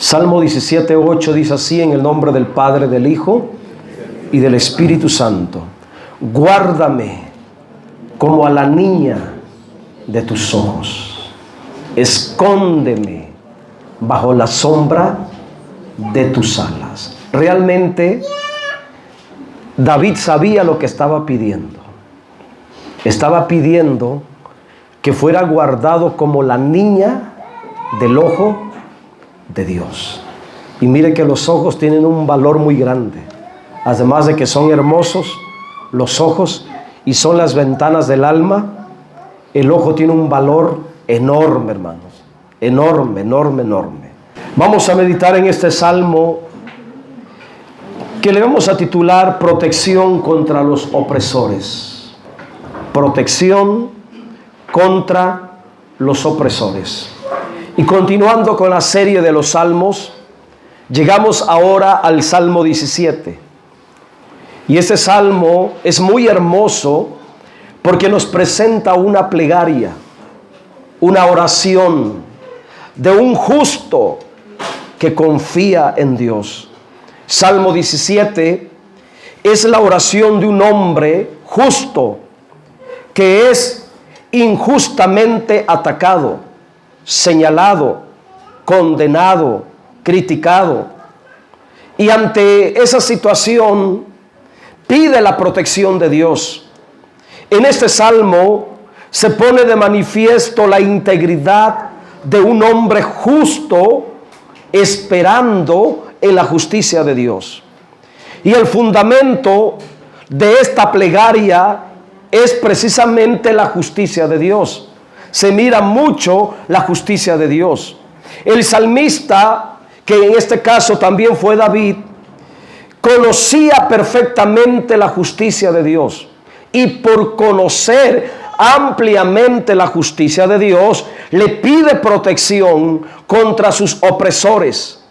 Salmo 17:8 dice así: en el nombre del Padre, del Hijo y del Espíritu Santo. Guárdame como a la niña de tus ojos. Escóndeme bajo la sombra de tus alas. Realmente David sabía lo que estaba pidiendo. Estaba pidiendo que fuera guardado como la niña del ojo de Dios. Y mire que los ojos tienen un valor muy grande. Además de que son hermosos los ojos y son las ventanas del alma, el ojo tiene un valor enorme, hermanos. Enorme, enorme, enorme. Vamos a meditar en este salmo que le vamos a titular Protección contra los opresores. Protección contra los opresores. Y continuando con la serie de los salmos, llegamos ahora al Salmo 17. Y este salmo es muy hermoso porque nos presenta una plegaria, una oración de un justo que confía en Dios. Salmo 17 es la oración de un hombre justo que es injustamente atacado, señalado, condenado, criticado. Y ante esa situación pide la protección de Dios. En este salmo se pone de manifiesto la integridad de un hombre justo esperando en la justicia de Dios. Y el fundamento de esta plegaria es precisamente la justicia de Dios. Se mira mucho la justicia de Dios. El salmista, que en este caso también fue David, conocía perfectamente la justicia de Dios. Y por conocer ampliamente la justicia de Dios, le pide protección contra sus opresores.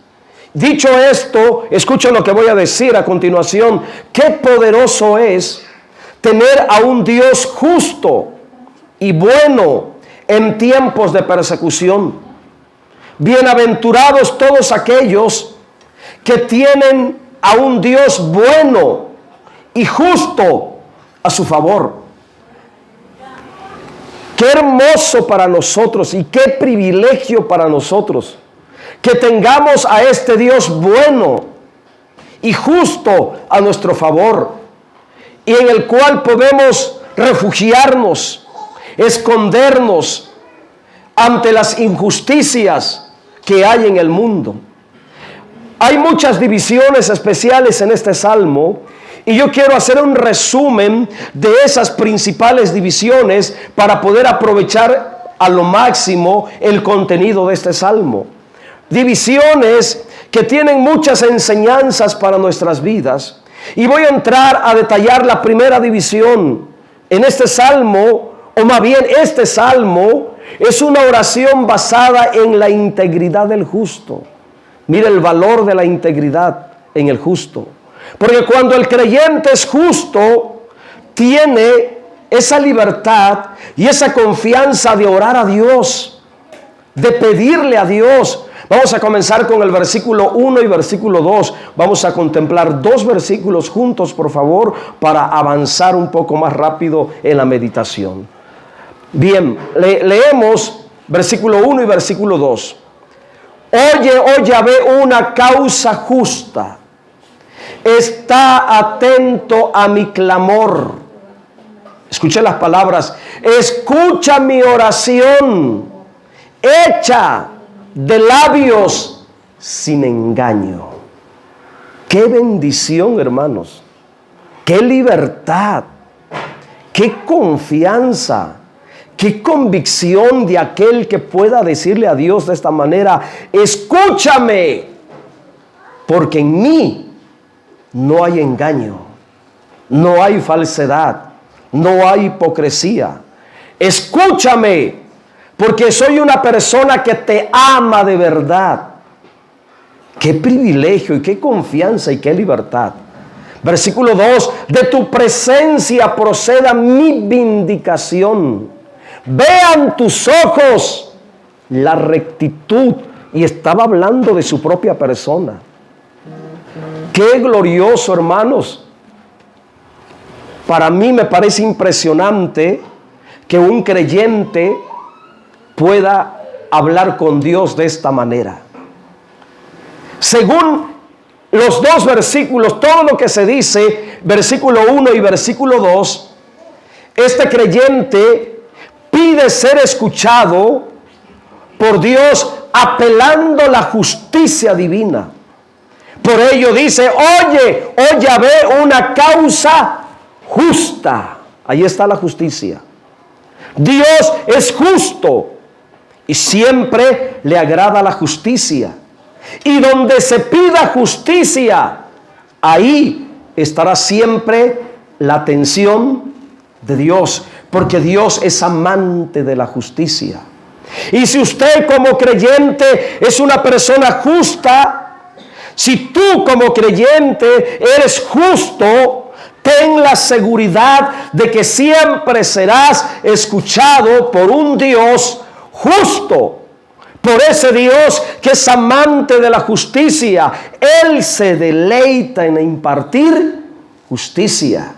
Dicho esto, escuchen lo que voy a decir a continuación. Qué poderoso es tener a un Dios justo y bueno en tiempos de persecución. Bienaventurados todos aquellos que tienen a un Dios bueno y justo a su favor. Qué hermoso para nosotros y qué privilegio para nosotros que tengamos a este Dios bueno y justo a nuestro favor, y en el cual podemos refugiarnos, escondernos ante las injusticias que hay en el mundo. Hay muchas divisiones especiales en este salmo, y yo quiero hacer un resumen de esas principales divisiones para poder aprovechar a lo máximo el contenido de este salmo. Divisiones que tienen muchas enseñanzas para nuestras vidas. Y voy a entrar a detallar la primera división. En este salmo, o más bien este salmo, es una oración basada en la integridad del justo. Mira el valor de la integridad en el justo. Porque cuando el creyente es justo, tiene esa libertad y esa confianza de orar a Dios, de pedirle a Dios. Vamos a comenzar con el versículo 1 y versículo 2. Vamos a contemplar dos versículos juntos, por favor, para avanzar un poco más rápido en la meditación. Bien, leemos versículo 1 y versículo 2. Oye, oh Yahvé, una causa justa. Está atento a mi clamor. Escuché las palabras. Escucha mi oración, hecha de labios sin engaño. Qué bendición, hermanos. Qué libertad. Qué confianza. Qué convicción de aquel que pueda decirle a Dios de esta manera: escúchame, porque en mí no hay engaño, no hay falsedad, no hay hipocresía. Escúchame, porque soy una persona que te ama de verdad. Qué privilegio y qué confianza y qué libertad. Versículo 2: de tu presencia proceda mi vindicación. Vean tus ojos la rectitud Y estaba hablando de su propia persona. Qué glorioso, hermanos. Para mí me parece impresionante que un creyente pueda hablar con Dios de esta manera. Según los dos versículos, todo lo que se dice, versículo 1 y versículo 2, este creyente pide ser escuchado por Dios apelando la justicia divina. Por ello dice, oye, oh Yahvé, una causa justa. Ahí está la justicia. Dios es justo y siempre le agrada la justicia. Y donde se pida justicia, ahí estará siempre la atención de Dios, porque Dios es amante de la justicia. Y si usted como creyente es una persona justa, si tú como creyente eres justo, ten la seguridad de que siempre serás escuchado por un Dios justo, por ese Dios que es amante de la justicia. Él se deleita en impartir justicia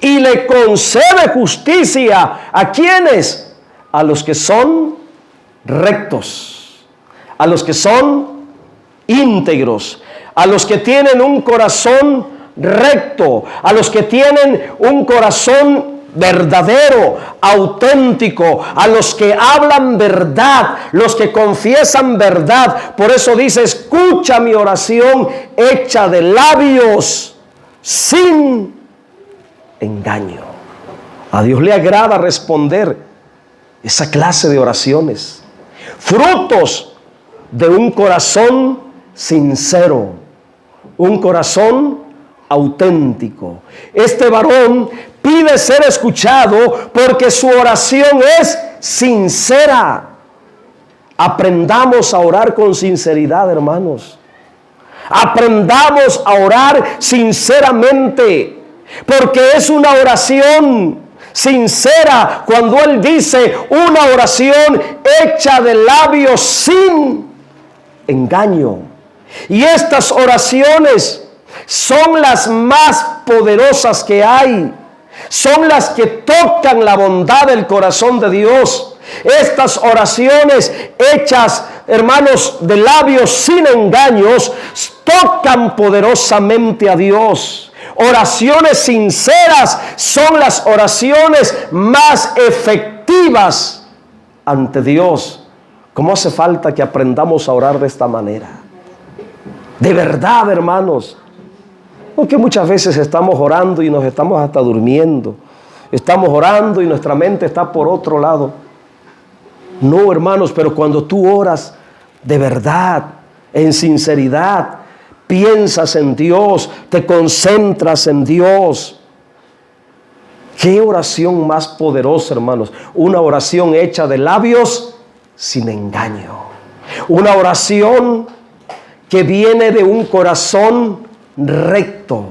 y le concede justicia ¿a quiénes? A los que son rectos, a los que son íntegros, a los que tienen un corazón recto, a los que tienen un corazón verdadero, auténtico, a los que hablan verdad, los que confiesan verdad. Por eso dice, escucha mi oración hecha de labios sin engaño. A Dios le agrada responder esa clase de oraciones, frutos de un corazón sincero, un corazón auténtico. Este varón pide ser escuchado porque su oración es sincera. Aprendamos a orar con sinceridad, hermanos. Aprendamos a orar sinceramente, porque es una oración sincera cuando Él dice una oración hecha de labios sin engaño. Y estas oraciones son las más poderosas que hay. Son las que tocan la bondad del corazón de Dios. Estas oraciones hechas, hermanos, de labios sin engaños, tocan poderosamente a Dios. Oraciones sinceras son las oraciones más efectivas ante Dios. ¿Cómo hace falta que aprendamos a orar de esta manera? De verdad, hermanos. Porque muchas veces estamos orando y nos estamos hasta durmiendo. Estamos orando y nuestra mente está por otro lado. No, hermanos, pero cuando tú oras de verdad, en sinceridad, piensas en Dios, te concentras en Dios. ¿Qué oración más poderosa, hermanos? Una oración hecha de labios sin engaño. Una oración que viene de un corazón recto.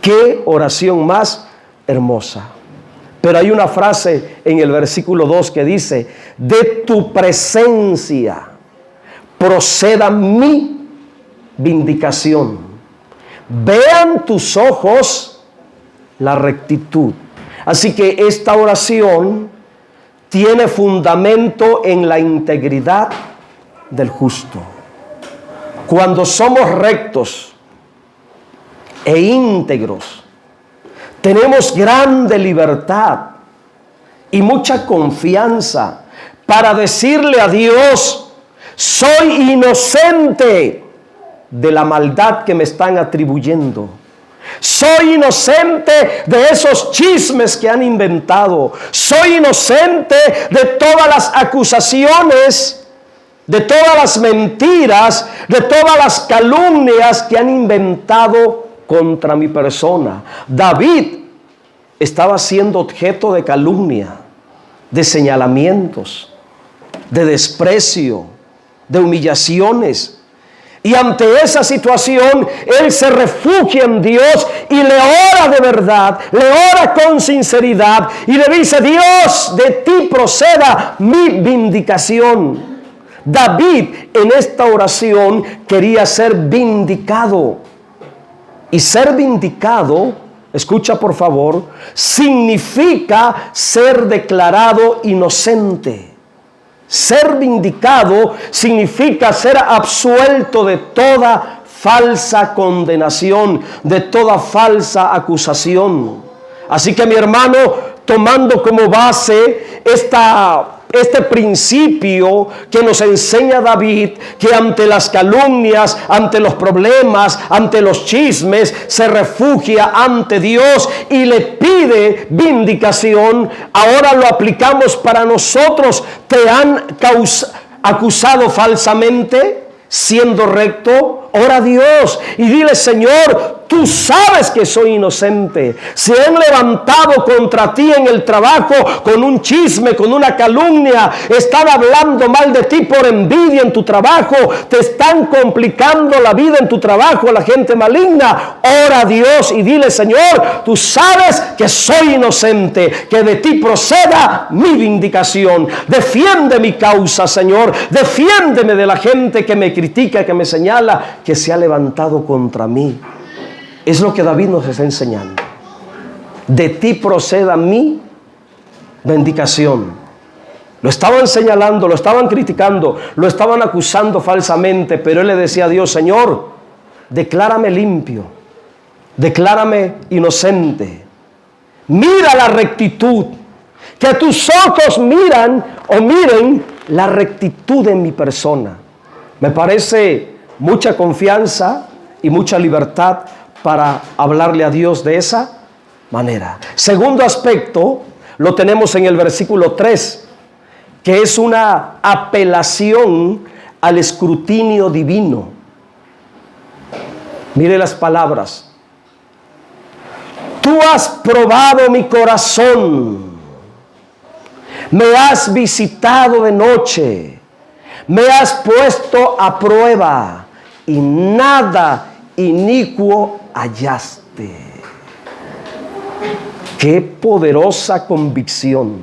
Qué oración más hermosa. Pero hay una frase en el versículo 2 que dice, de tu presencia proceda mi vindicación. Vean tus ojos la rectitud. Así que esta oración tiene fundamento en la integridad del justo. Cuando somos rectos e íntegros, tenemos grande libertad y mucha confianza para decirle a Dios, soy inocente de la maldad que me están atribuyendo. Soy inocente de esos chismes que han inventado. Soy inocente de todas las acusaciones, de todas las mentiras, de todas las calumnias que han inventado contra mi persona. David estaba siendo objeto de calumnia, de señalamientos, de desprecio, de humillaciones. Y ante esa situación, él se refugia en Dios y le ora de verdad, le ora con sinceridad y le dice, Dios, de ti proceda mi vindicación. David en esta oración quería ser vindicado. Y ser vindicado, escucha por favor, significa ser declarado inocente. Ser vindicado significa ser absuelto de toda falsa condenación, de toda falsa acusación. Así que mi hermano, tomando como base este principio que nos enseña David, que ante las calumnias, ante los problemas, ante los chismes, se refugia ante Dios y le pide vindicación, ahora lo aplicamos para nosotros. ¿Te han acusado falsamente siendo recto? Ora a Dios y dile: Señor, tú sabes que soy inocente. Se han levantado contra ti en el trabajo con un chisme, con una calumnia. Están hablando mal de ti por envidia en tu trabajo. Te están complicando la vida en tu trabajo, la gente maligna. Ora a Dios y dile: Señor, tú sabes que soy inocente, que de ti proceda mi vindicación. Defiende mi causa, Señor. Defiéndeme de la gente que me critica, que me señala, que se ha levantado contra mí. Es lo que David nos está enseñando. De ti proceda mi vindicación. Lo estaban señalando, lo estaban criticando, lo estaban acusando falsamente, pero él le decía a Dios: Señor, declárame limpio, declárame inocente. Mira la rectitud, que tus ojos miren la rectitud en mi persona. Me parece mucha confianza y mucha libertad para hablarle a Dios de esa manera. Segundo aspecto lo tenemos en el versículo 3, que es una apelación al escrutinio divino. Mire las palabras: tú has probado mi corazón, me has visitado de noche, me has puesto a prueba y nada inicuo hallaste. Qué poderosa convicción.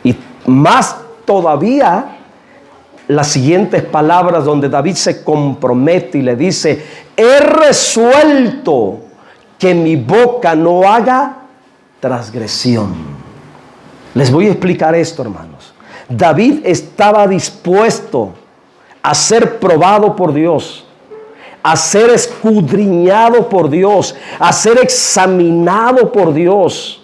Y más todavía las siguientes palabras donde David se compromete y le dice: he resuelto que mi boca no haga transgresión. Les voy a explicar esto, hermanos. David estaba dispuesto a ser probado por Dios, a ser escudriñado por Dios, a ser examinado por Dios.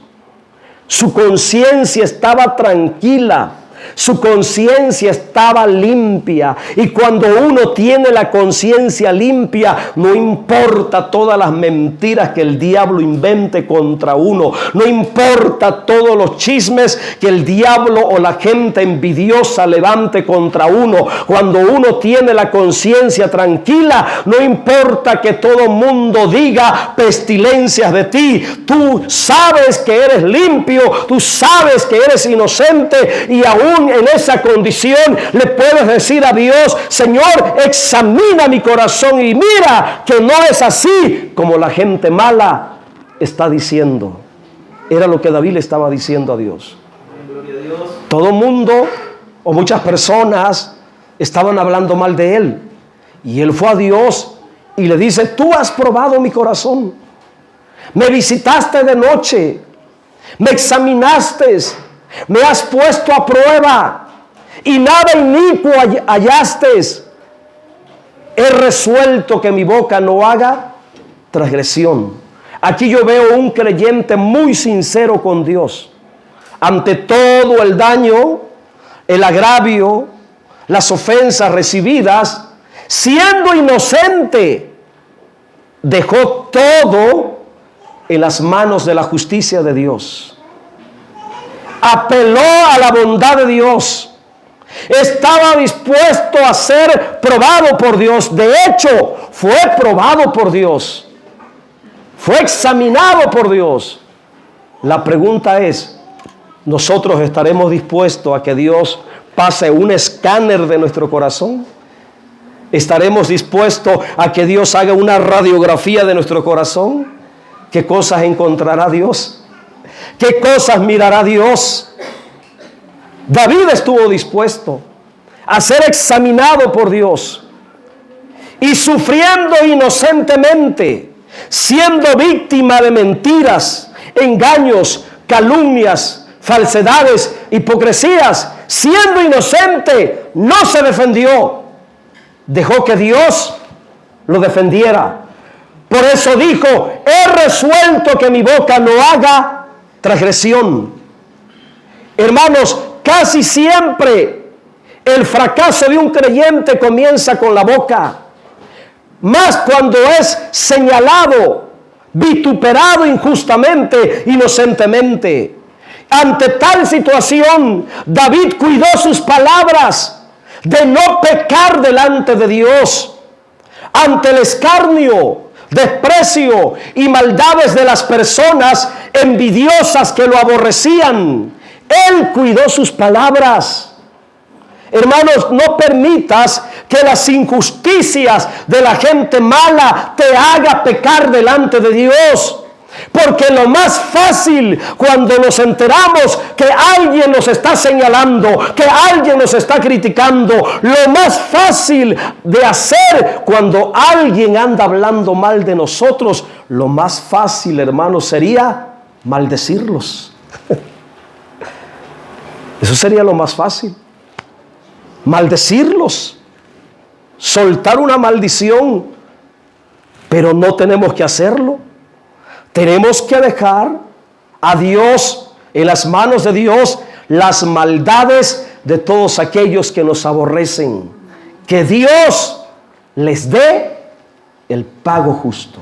Su conciencia estaba tranquila, su conciencia estaba limpia. Y cuando uno tiene la conciencia limpia, no importa todas las mentiras que el diablo invente contra uno, no importa todos los chismes que el diablo o la gente envidiosa levante contra uno. Cuando uno tiene la conciencia tranquila, no importa que todo mundo diga pestilencias de ti, tú sabes que eres limpio, tú sabes que eres inocente, y aún en esa condición le puedes decir a Dios: Señor, examina mi corazón y mira que no es así como la gente mala está diciendo. Era lo que David le estaba diciendo a Dios. Todo mundo o muchas personas estaban hablando mal de él, y él fue a Dios y le dice: tú has probado mi corazón, me visitaste de noche, me examinaste, me has puesto a prueba y nada inicuo hallaste. He resuelto que mi boca no haga transgresión. Aquí yo veo un creyente muy sincero con Dios. Ante todo el daño, el agravio, las ofensas recibidas, siendo inocente, dejó todo en las manos de la justicia de Dios. Apeló a la bondad de Dios. Estaba dispuesto a ser probado por Dios. De hecho, fue probado por Dios. Fue examinado por Dios. La pregunta es: ¿nosotros estaremos dispuestos a que Dios pase un escáner de nuestro corazón? ¿Estaremos dispuestos a que Dios haga una radiografía de nuestro corazón? ¿Qué cosas encontrará Dios? ¿Qué cosas mirará Dios? David estuvo dispuesto a ser examinado por Dios y sufriendo inocentemente, siendo víctima de mentiras, engaños, calumnias, falsedades, hipocresías, siendo inocente, no se defendió, dejó que Dios lo defendiera. Por eso dijo: he resuelto que mi boca no haga transgresión. Hermanos, casi siempre el fracaso de un creyente comienza con la boca, más cuando es señalado, vituperado injustamente, inocentemente. Ante tal situación, David cuidó sus palabras de no pecar delante de Dios. Ante el escarnio, desprecio y maldades de las personas envidiosas que lo aborrecían, él cuidó sus palabras. Hermanos, no permitas que las injusticias de la gente mala te haga pecar delante de Dios. Porque lo más fácil cuando nos enteramos que alguien nos está señalando, que alguien nos está criticando, lo más fácil de hacer cuando alguien anda hablando mal de nosotros, lo más fácil, hermanos, sería maldecirlos. Eso sería lo más fácil. Maldecirlos, soltar una maldición, pero no tenemos que hacerlo. Tenemos que dejar a Dios, en las manos de Dios, las maldades de todos aquellos que nos aborrecen. Que Dios les dé el pago justo.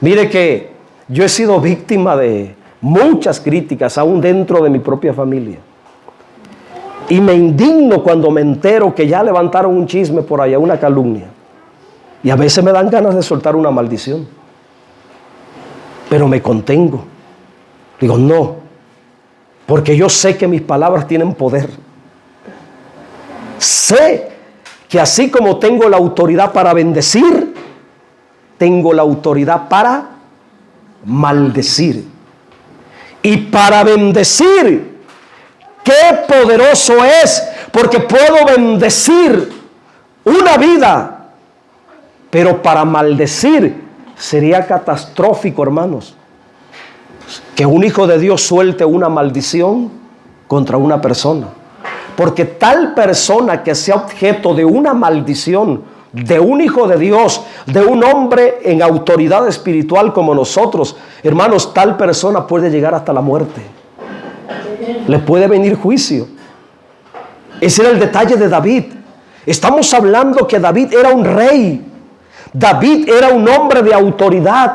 Mire que yo he sido víctima de muchas críticas, aún dentro de mi propia familia. Y me indigno cuando me entero que ya levantaron un chisme por allá, una calumnia. Y a veces me dan ganas de soltar una maldición. Pero me contengo. Digo, no. Porque yo sé que mis palabras tienen poder. Sé que así como tengo la autoridad para bendecir, tengo la autoridad para maldecir. Y para bendecir, qué poderoso es, porque puedo bendecir una vida, pero para maldecir sería catastrófico, hermanos, que un hijo de Dios suelte una maldición contra una persona. Porque tal persona que sea objeto de una maldición de un hijo de Dios, de un hombre en autoridad espiritual como nosotros, hermanos, tal persona puede llegar hasta la muerte. Le puede venir juicio. Ese era el detalle de David. Estamos hablando que David era un rey. David era un hombre de autoridad.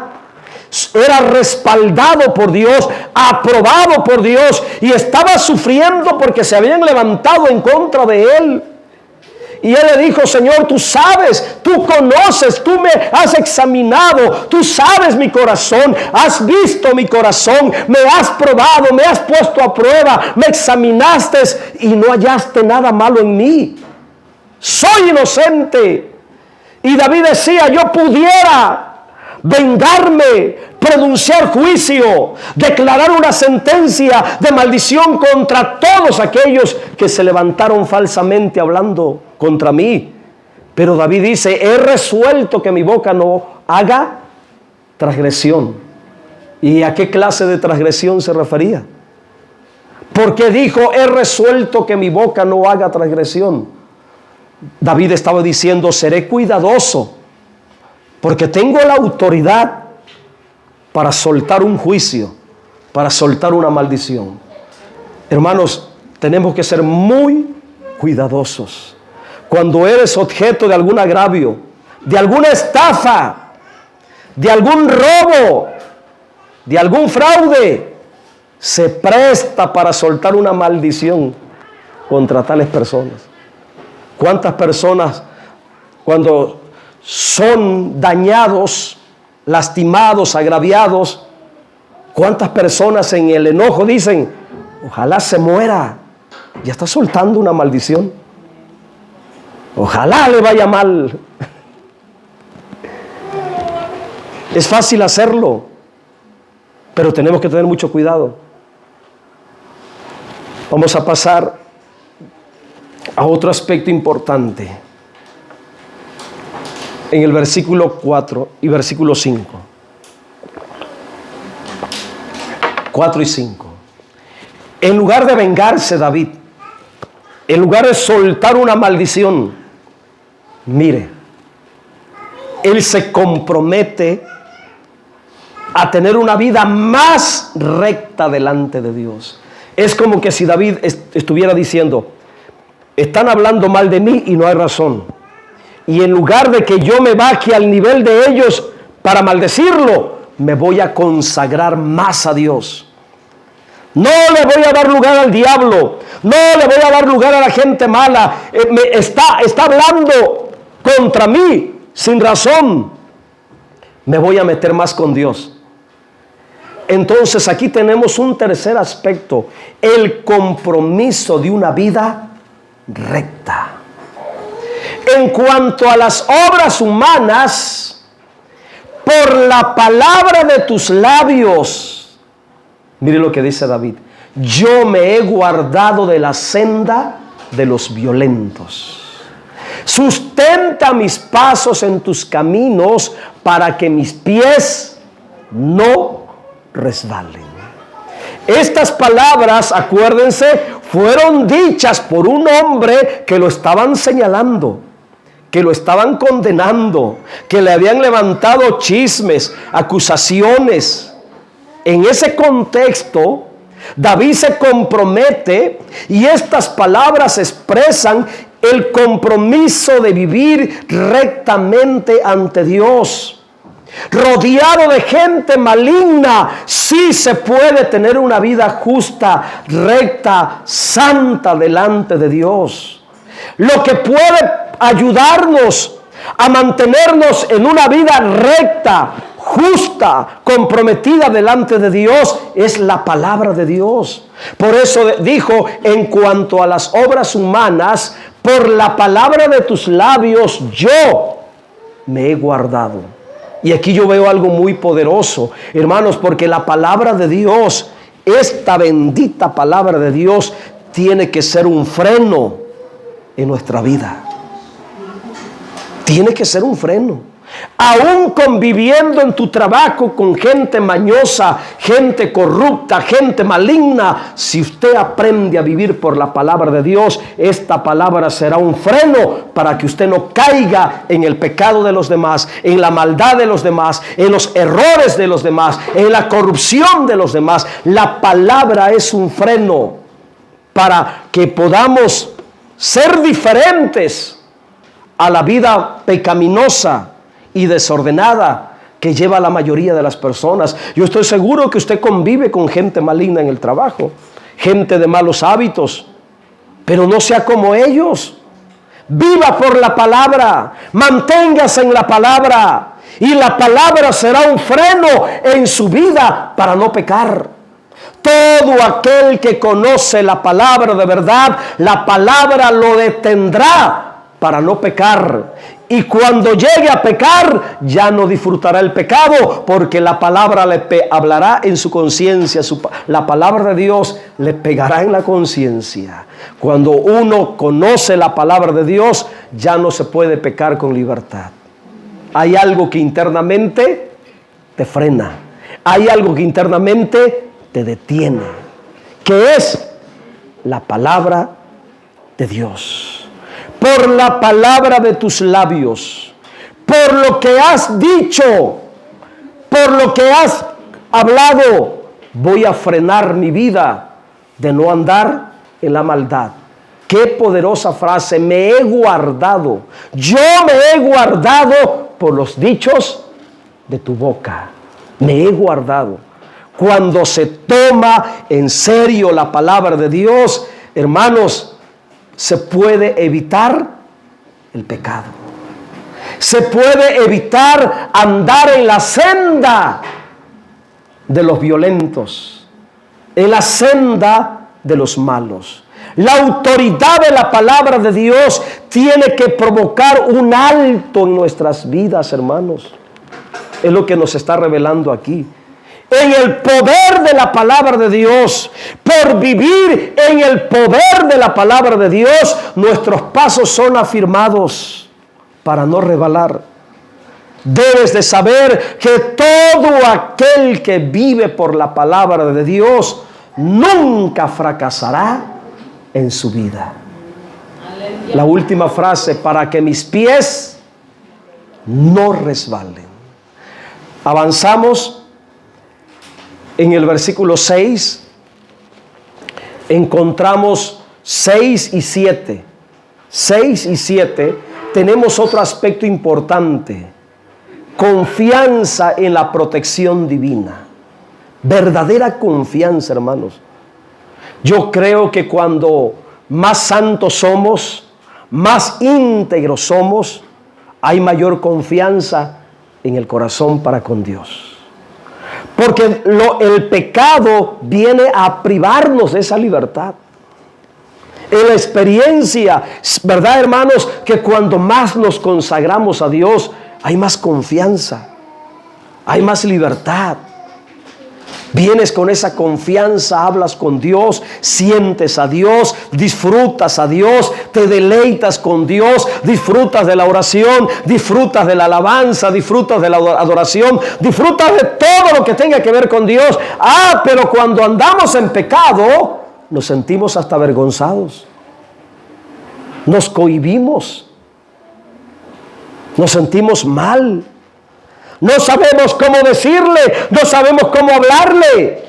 Era respaldado por Dios, aprobado por Dios, y estaba sufriendo porque se habían levantado en contra de él. Y él le dijo: Señor, tú sabes, tú conoces, tú me has examinado, tú sabes mi corazón, has visto mi corazón, me has probado, me has puesto a prueba, me examinaste y no hallaste nada malo en mí. Soy inocente. Y David decía: yo pudiera vengarme, pronunciar juicio, declarar una sentencia de maldición contra todos aquellos que se levantaron falsamente hablando contra mí. Pero David dice: he resuelto que mi boca no haga transgresión. ¿Y a qué clase de transgresión se refería? Porque dijo: he resuelto que mi boca no haga transgresión. David estaba diciendo: seré cuidadoso, porque tengo la autoridad para soltar un juicio, para soltar una maldición. Hermanos, tenemos que ser muy cuidadosos. Cuando eres objeto de algún agravio, de alguna estafa, de algún robo, de algún fraude, se presta para soltar una maldición contra tales personas. ¿Cuántas personas, cuando son dañados, lastimados, agraviados, cuántas personas en el enojo dicen: ojalá se muera? Ya está soltando una maldición. Ojalá le vaya mal. Es fácil hacerlo, pero tenemos que tener mucho cuidado. Vamos a pasar a otro aspecto importante. En el versículo 4 y versículo 5. 4 y 5. En lugar de vengarse David, en lugar de soltar una maldición, mire, él se compromete a tener una vida más recta delante de Dios. Es como que si David estuviera diciendo, están hablando mal de mí y no hay razón. Y en lugar de que yo me baje al nivel de ellos para maldecirlo, me voy a consagrar más a Dios. No le voy a dar lugar al diablo. No le voy a dar lugar a la gente mala. Está hablando contra mí sin razón. Me voy a meter más con Dios. Entonces aquí tenemos un tercer aspecto. El compromiso de una vida recta. En cuanto a las obras humanas, por la palabra de tus labios, mire lo que dice David, yo me he guardado de la senda de los violentos. Sustenta mis pasos en tus caminos para que mis pies no resbalen. Estas palabras, acuérdense, fueron dichas por un hombre que lo estaban señalando, que lo estaban condenando, que le habían levantado chismes, acusaciones. En ese contexto, David se compromete y estas palabras expresan el compromiso de vivir rectamente ante Dios. Rodeado de gente maligna, sí se puede tener una vida justa, recta, santa delante de Dios. Lo que puede ayudarnos a mantenernos en una vida recta, justa, comprometida delante de Dios es la palabra de Dios. Por eso dijo, en cuanto a las obras humanas, por la palabra de tus labios yo me he guardado. Y aquí yo veo algo muy poderoso, hermanos, porque la palabra de Dios, esta bendita palabra de Dios, tiene que ser un freno en nuestra vida. Tiene que ser un freno. Aún conviviendo en tu trabajo con gente mañosa, gente corrupta, gente maligna, si usted aprende a vivir por la palabra de Dios, esta palabra será un freno para que usted no caiga en el pecado de los demás, en la maldad de los demás, en los errores de los demás, en la corrupción de los demás. La palabra es un freno para que podamos ser diferentes a la vida pecaminosa y desordenada que lleva la mayoría de las personas. Yo estoy seguro que usted convive con gente maligna en el trabajo, gente de malos hábitos, pero no sea como ellos. Viva por la palabra, manténgase en la palabra, y la palabra será un freno en su vida para no pecar. Todo aquel que conoce la palabra de verdad, la palabra lo detendrá para no pecar. Y cuando llegue a pecar, ya no disfrutará el pecado, porque la palabra le hablará en su conciencia. La palabra de Dios le pegará en la conciencia. Cuando uno conoce la palabra de Dios, ya no se puede pecar con libertad. Hay algo que internamente te frena. Hay algo que internamente te detiene, que es la palabra de Dios. Por la palabra de tus labios, por lo que has dicho, por lo que has hablado, voy a frenar mi vida de no andar en la maldad. Qué poderosa frase, me he guardado. Yo me he guardado por los dichos de tu boca. Me he guardado. Cuando se toma en serio la palabra de Dios, hermanos, se puede evitar el pecado. Se puede evitar andar en la senda de los violentos, en la senda de los malos. La autoridad de la palabra de Dios tiene que provocar un alto en nuestras vidas, hermanos. Es lo que nos está revelando aquí. en el poder de la palabra de Dios, por vivir en el poder de la palabra de Dios, nuestros pasos son afirmados para no resbalar. Debes de saber que todo aquel que vive por la palabra de Dios nunca fracasará en su vida. La última frase: para que mis pies no resbalen. Avanzamos en el versículo 6. Encontramos 6 y 7. 6 y 7. Tenemos otro aspecto importante: confianza en la protección divina. Verdadera confianza, hermanos. Yo creo que cuando más santos somos, más íntegros somos, hay mayor confianza en el corazón para con Dios. Porque el pecado viene a privarnos de esa libertad. En la experiencia, ¿verdad, hermanos? Que cuando más nos consagramos a Dios, hay más confianza, hay más libertad. Vienes con esa confianza, hablas con Dios, sientes a Dios, disfrutas a Dios, te deleitas con Dios, disfrutas de la oración, disfrutas de la alabanza, disfrutas de la adoración, disfrutas de todo lo que tenga que ver con Dios. Pero cuando andamos en pecado, nos sentimos hasta avergonzados, nos cohibimos, nos sentimos mal. No sabemos cómo decirle, no sabemos cómo hablarle.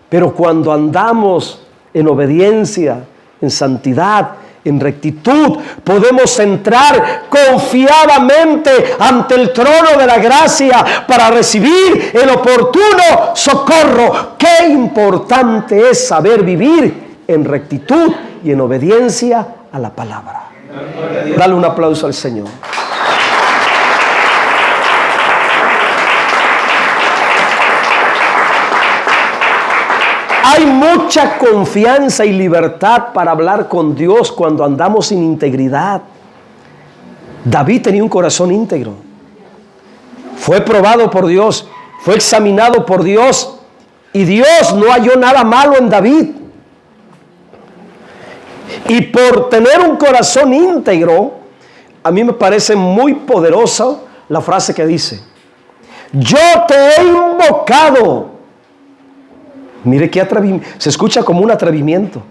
Pero cuando andamos en obediencia, en santidad, en rectitud, podemos entrar confiadamente ante el trono de la gracia para recibir el oportuno socorro. Qué importante es saber vivir en rectitud y en obediencia a la palabra. Dale un aplauso al Señor. Hay mucha confianza y libertad para hablar con Dios cuando andamos sin integridad. David tenía un corazón íntegro. Fue probado por Dios, fue examinado por Dios, y Dios no halló nada malo en David. Y por tener un corazón íntegro, a mí me parece muy poderosa la frase que dice: yo te he invocado. Mire qué atrevimiento, se escucha como un atrevimiento.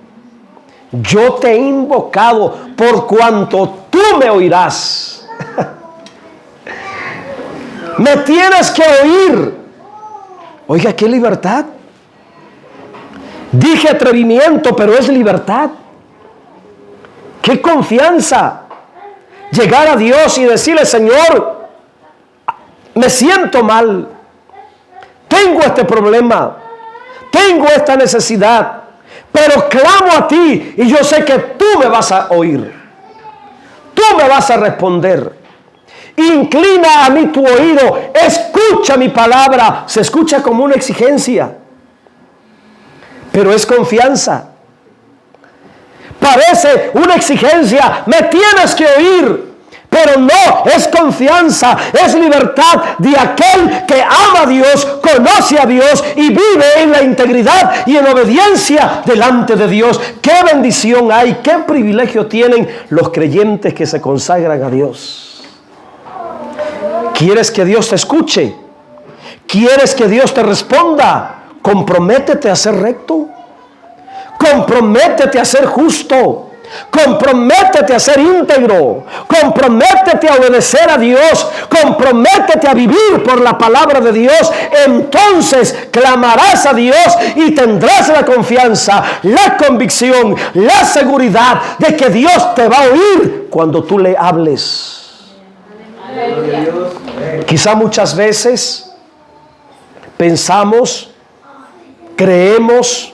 Yo te he invocado por cuanto tú me oirás. Me tienes que oír. Oiga, qué libertad. Dije atrevimiento, pero es libertad. Qué confianza. Llegar a Dios y decirle: Señor, me siento mal. Tengo este problema. Tengo esta necesidad, pero clamo a ti y yo sé que tú me vas a oír. Tú me vas a responder. Inclina a mí tu oído, escucha mi palabra. Se escucha como una exigencia, pero es confianza. Parece una exigencia, me tienes que oír. Pero no, es confianza, es libertad de aquel que ama a Dios, conoce a Dios y vive en la integridad y en obediencia delante de Dios. ¡Qué bendición hay! ¡Qué privilegio tienen los creyentes que se consagran a Dios! ¿Quieres que Dios te escuche? ¿Quieres que Dios te responda? Comprométete a ser recto. Comprométete a ser justo. Comprométete a ser íntegro. Comprométete a obedecer a Dios. Comprométete a vivir por la palabra de Dios. Entonces clamarás a Dios y tendrás la confianza, la convicción, la seguridad de que Dios te va a oír cuando tú le hables. Quizá muchas veces pensamos, creemos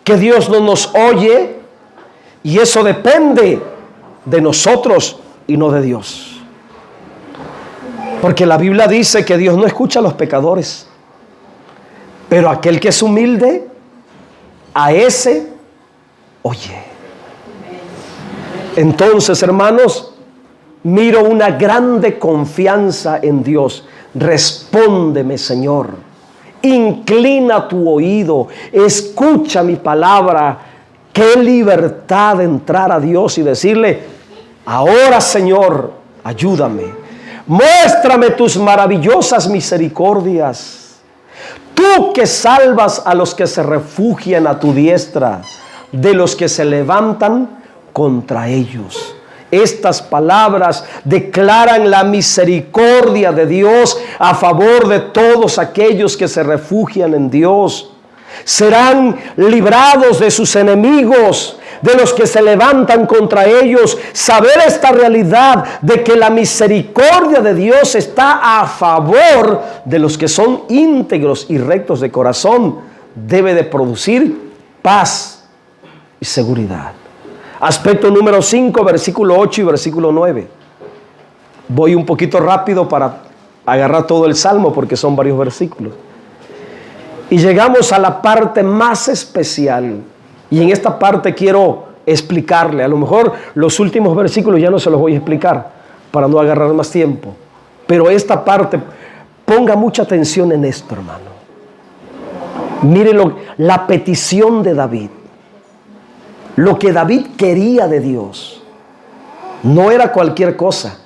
que Dios no nos oye. Y eso depende de nosotros y no de Dios. Porque la Biblia dice que Dios no escucha a los pecadores. Pero aquel que es humilde, a ese oye. Entonces, hermanos, miro una grande confianza en Dios. Respóndeme, Señor. Inclina tu oído, escucha mi palabra. Qué libertad de entrar a Dios y decirle: ahora, Señor, ayúdame. Muéstrame tus maravillosas misericordias. Tú que salvas a los que se refugian a tu diestra, de los que se levantan contra ellos. Estas palabras declaran la misericordia de Dios a favor de todos aquellos que se refugian en Dios. Serán librados de sus enemigos, de los que se levantan contra ellos. Saber esta realidad de que la misericordia de Dios está a favor de los que son íntegros y rectos de corazón, debe de producir paz y seguridad. Aspecto número 5, versículo 8 y versículo 9. Voy un poquito rápido para agarrar todo el salmo porque son varios versículos. Y llegamos a la parte más especial. Y en esta parte quiero explicarle. A lo mejor los últimos versículos ya no se los voy a explicar para no agarrar más tiempo. Pero esta parte, ponga mucha atención en esto, hermano. Mírenlo, la petición de David. Lo que David quería de Dios no era cualquier cosa.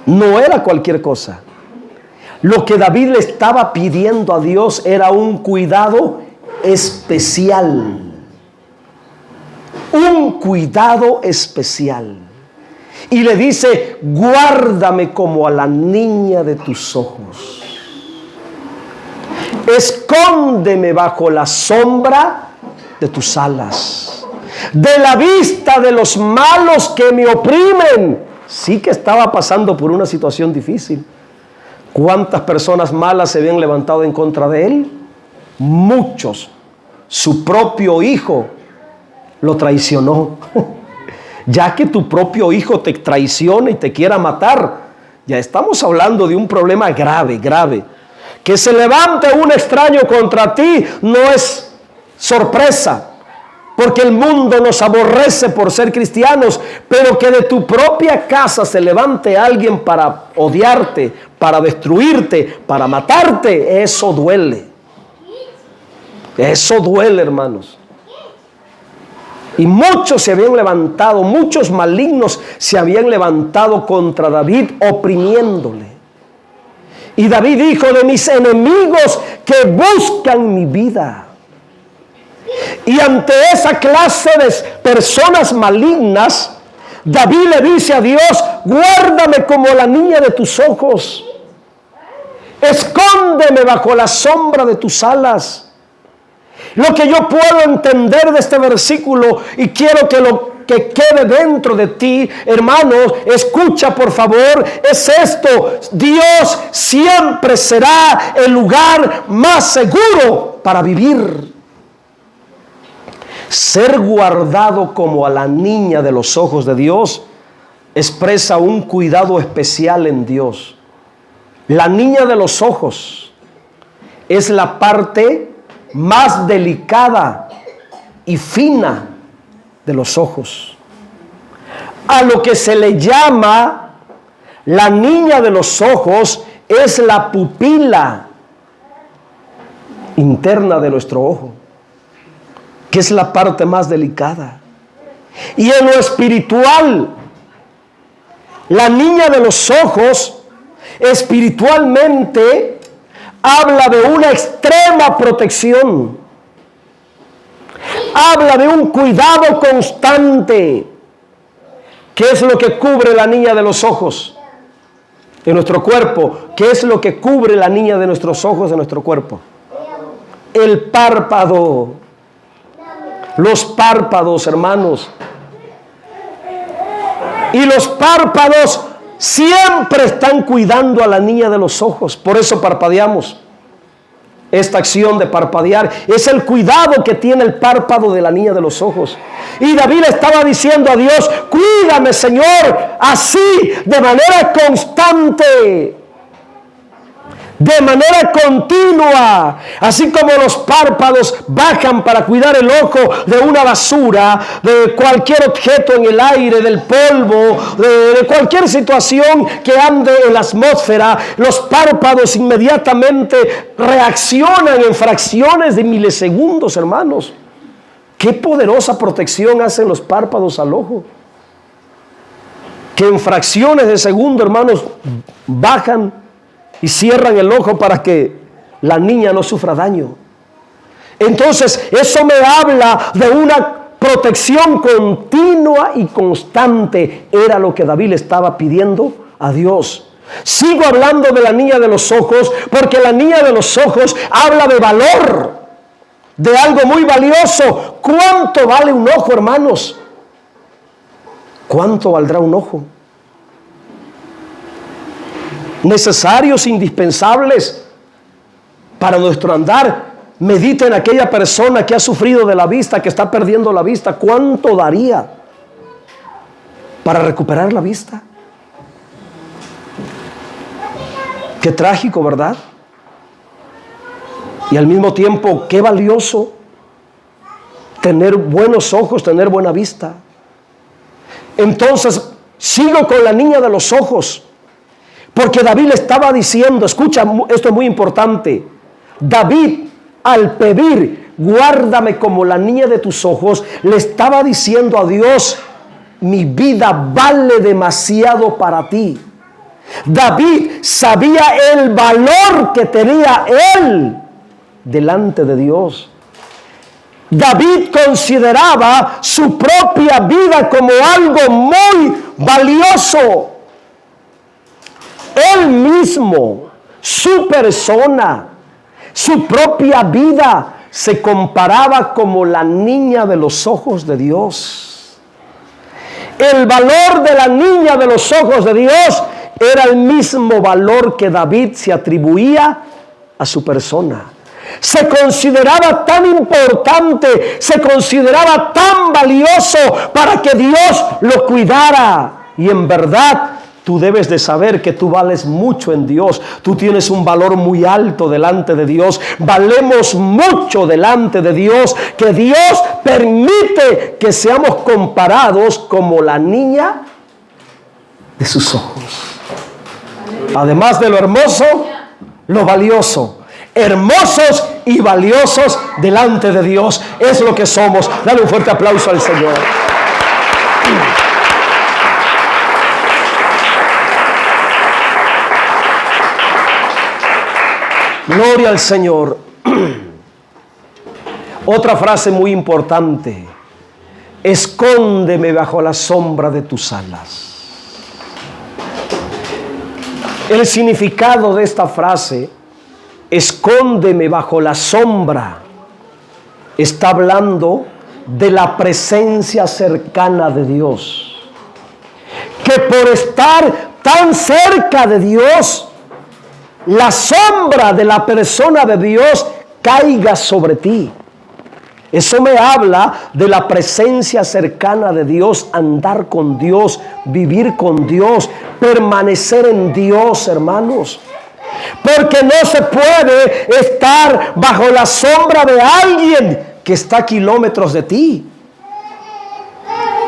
No era cualquier cosa. Lo que David le estaba pidiendo a Dios era un cuidado especial. Un cuidado especial. Y le dice: guárdame como a la niña de tus ojos. Escóndeme bajo la sombra de tus alas. De la vista de los malos que me oprimen. Sí que estaba pasando por una situación difícil. ¿Cuántas personas malas se habían levantado en contra de él? Muchos. Su propio hijo lo traicionó. Ya que tu propio hijo te traicione y te quiera matar, ya estamos hablando de un problema grave, grave. Que se levante un extraño contra ti no es sorpresa, porque el mundo nos aborrece por ser cristianos, pero que de tu propia casa se levante alguien para odiarte, para destruirte, para matarte, eso duele. Eso duele, hermanos. Y muchos se habían levantado, muchos malignos se habían levantado contra David, oprimiéndole. Y David dijo: de mis enemigos que buscan mi vida. Y ante esa clase de personas malignas, David le dice a Dios: guárdame como la niña de tus ojos. Escóndeme bajo la sombra de tus alas. Lo que yo puedo entender de este versículo, y quiero que lo que quede dentro de ti, hermanos, escucha por favor, es esto: Dios siempre será el lugar más seguro para vivir. Ser guardado como a la niña de los ojos de Dios expresa un cuidado especial en Dios. La niña de los ojos es la parte más delicada y fina de los ojos. A lo que se le llama la niña de los ojos es la pupila interna de nuestro ojo, que es la parte más delicada. Y en lo espiritual, la niña de los ojos espiritualmente habla de una extrema protección. Habla de un cuidado constante. ¿Qué es lo que cubre la niña de los ojos en nuestro cuerpo? ¿Qué es lo que cubre la niña de nuestros ojos en nuestro cuerpo? El párpado. Los párpados, hermanos. Y los párpados siempre están cuidando a la niña de los ojos. Por eso parpadeamos. Esta acción de parpadear es el cuidado que tiene el párpado de la niña de los ojos. Y David estaba diciendo a Dios: cuídame, Señor, así, de manera constante. de manera continua, así como los párpados bajan para cuidar el ojo de una basura, de cualquier objeto en el aire, del polvo, de cualquier situación que ande en la atmósfera. Los párpados inmediatamente reaccionan en fracciones de milisegundos, hermanos. Qué poderosa protección hacen los párpados al ojo, que en fracciones de segundo, hermanos, bajan y cierran el ojo para que la niña no sufra daño. Entonces, eso me habla de una protección continua y constante. Era lo que David le estaba pidiendo a Dios. Sigo hablando de la niña de los ojos, porque la niña de los ojos habla de valor, de algo muy valioso. ¿Cuánto vale un ojo, hermanos? ¿Cuánto valdrá un ojo? Necesarios, indispensables para nuestro andar. Medita en aquella persona que ha sufrido de la vista, que está perdiendo la vista. ¿Cuánto daría para recuperar la vista? Qué trágico, ¿verdad? Y al mismo tiempo, qué valioso tener buenos ojos, tener buena vista. Entonces, sigo con la niña de los ojos, porque David le estaba diciendo, escucha, esto es muy importante. David, al pedir, guárdame como la niña de tus ojos, le estaba diciendo a Dios, mi vida vale demasiado para ti. David sabía el valor que tenía él delante de Dios. David consideraba su propia vida como algo muy valioso. Él mismo, su persona, su propia vida se comparaba como la niña de los ojos de Dios. El valor de la niña de los ojos de Dios era el mismo valor que David se atribuía a su persona. Se consideraba tan importante, se consideraba tan valioso para que Dios lo cuidara. Y en verdad, tú debes de saber que tú vales mucho en Dios. Tú tienes un valor muy alto delante de Dios. Valemos mucho delante de Dios, que Dios permite que seamos comparados como la niña de sus ojos. Además de lo hermoso, lo valioso. Hermosos y valiosos delante de Dios es lo que somos. Dale un fuerte aplauso al Señor. Gloria al Señor. Otra frase muy importante: escóndeme bajo la sombra de tus alas. El significado de esta frase, escóndeme bajo la sombra, está hablando de la presencia cercana de Dios. Que por estar tan cerca de Dios, la sombra de la persona de Dios caiga sobre ti. Eso me habla de la presencia cercana de Dios, andar con Dios, vivir con Dios, permanecer en Dios, hermanos. Porque no se puede estar bajo la sombra de alguien que está a kilómetros de ti.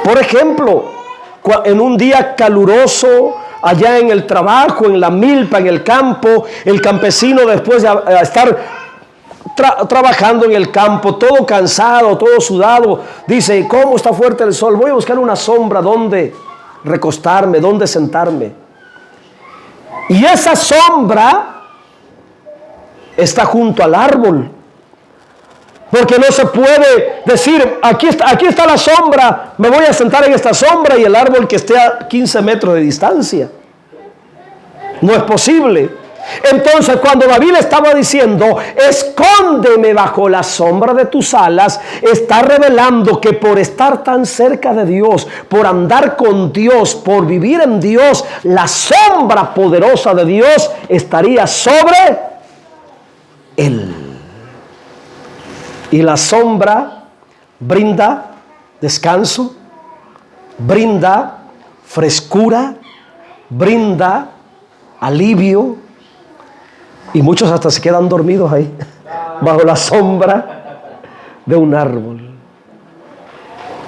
Por ejemplo, en un día caluroso, allá en el trabajo, en la milpa, en el campo, el campesino, después de estar trabajando en el campo, todo cansado, todo sudado, dice: ¿cómo está fuerte el sol? Voy a buscar una sombra donde recostarme, donde sentarme. Y esa sombra está junto al árbol, porque no se puede decir: aquí está la sombra, me voy a sentar en esta sombra, y el árbol que esté a 15 metros de distancia. No es posible. Entonces, cuando David estaba diciendo: escóndeme bajo la sombra de tus alas, está revelando que por estar tan cerca de Dios, por andar con Dios, por vivir en Dios, la sombra poderosa de Dios estaría sobre él. Y la sombra brinda descanso, brinda frescura, brinda alivio. Y muchos hasta se quedan dormidos ahí, bajo la sombra de un árbol.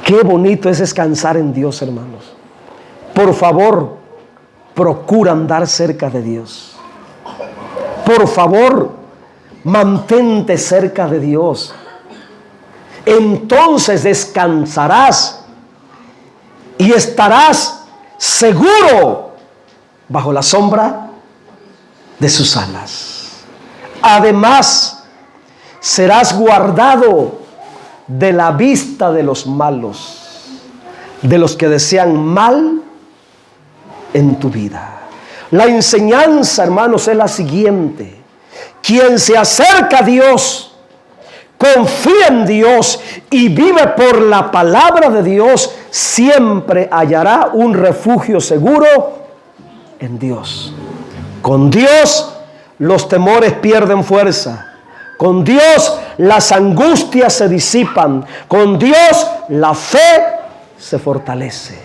Qué bonito es descansar en Dios, hermanos. Por favor, procura andar cerca de Dios. Por favor, mantente cerca de Dios. Entonces descansarás y estarás seguro bajo la sombra de sus alas. Además, serás guardado de la vista de los malos, de los que desean mal en tu vida. La enseñanza, hermanos, es la siguiente: quien se acerca a Dios, confía en Dios y vive por la palabra de Dios, siempre hallará un refugio seguro en Dios. Con Dios los temores pierden fuerza. Con Dios las angustias se disipan. Con Dios la fe se fortalece.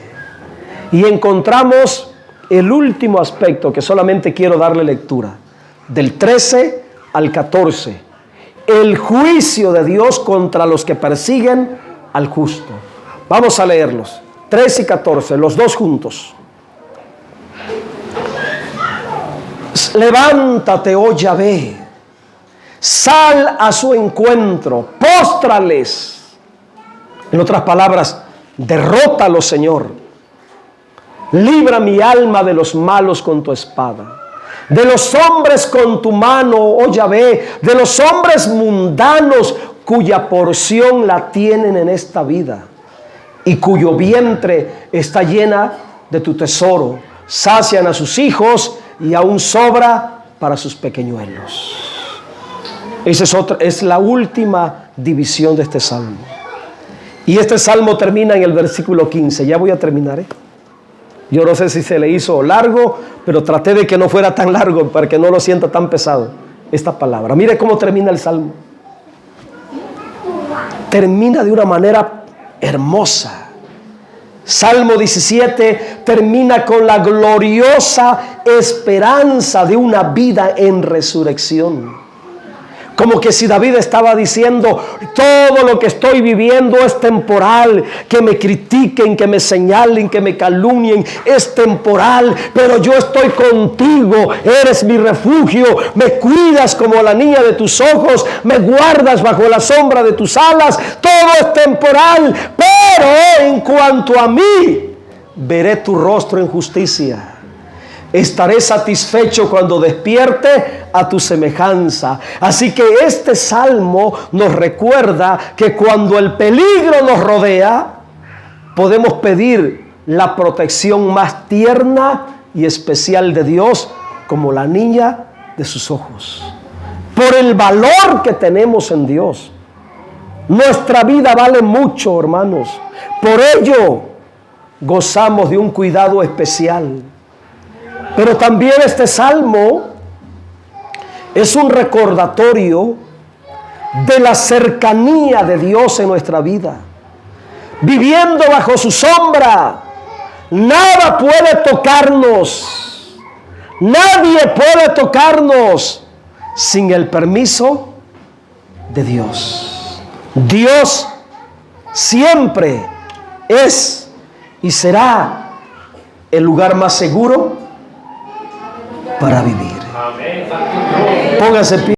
Y encontramos el último aspecto que solamente quiero darle lectura, del 13 al 14. El juicio de Dios contra los que persiguen al justo. Vamos a leerlos, 13 y 14, los dos juntos. Levántate, oh Yahvé, sal a su encuentro, póstrales. En otras palabras, derrótalo, Señor. Libra mi alma de los malos con tu espada, de los hombres con tu mano, oh Yahvé, de los hombres mundanos cuya porción la tienen en esta vida y cuyo vientre está llena de tu tesoro. Sacian a sus hijos y aún sobra para sus pequeñuelos. Esa es la última división de este salmo. Y este salmo termina en el versículo 15. Ya voy a terminar, Yo no sé si se le hizo largo, pero traté de que no fuera tan largo para que no lo sienta tan pesado esta palabra. Mire cómo termina el salmo. Termina de una manera hermosa. Salmo 17 termina con la gloriosa esperanza de una vida en resurrección. Como que si David estaba diciendo: todo lo que estoy viviendo es temporal, que me critiquen, que me señalen, que me calumnien, es temporal, pero yo estoy contigo, eres mi refugio, me cuidas como la niña de tus ojos, me guardas bajo la sombra de tus alas, todo es temporal, pero en cuanto a mí, veré tu rostro en justicia. Estaré satisfecho cuando despierte a tu semejanza. Así que este salmo nos recuerda que cuando el peligro nos rodea, podemos pedir la protección más tierna y especial de Dios, como la niña de sus ojos. Por el valor que tenemos en Dios. Nuestra vida vale mucho, hermanos. Por ello, gozamos de un cuidado especial. Pero también este salmo es un recordatorio de la cercanía de Dios en nuestra vida. Viviendo bajo su sombra, nada puede tocarnos. Nadie puede tocarnos sin el permiso de Dios. Dios siempre es y será el lugar más seguro para vivir. Póngase pie.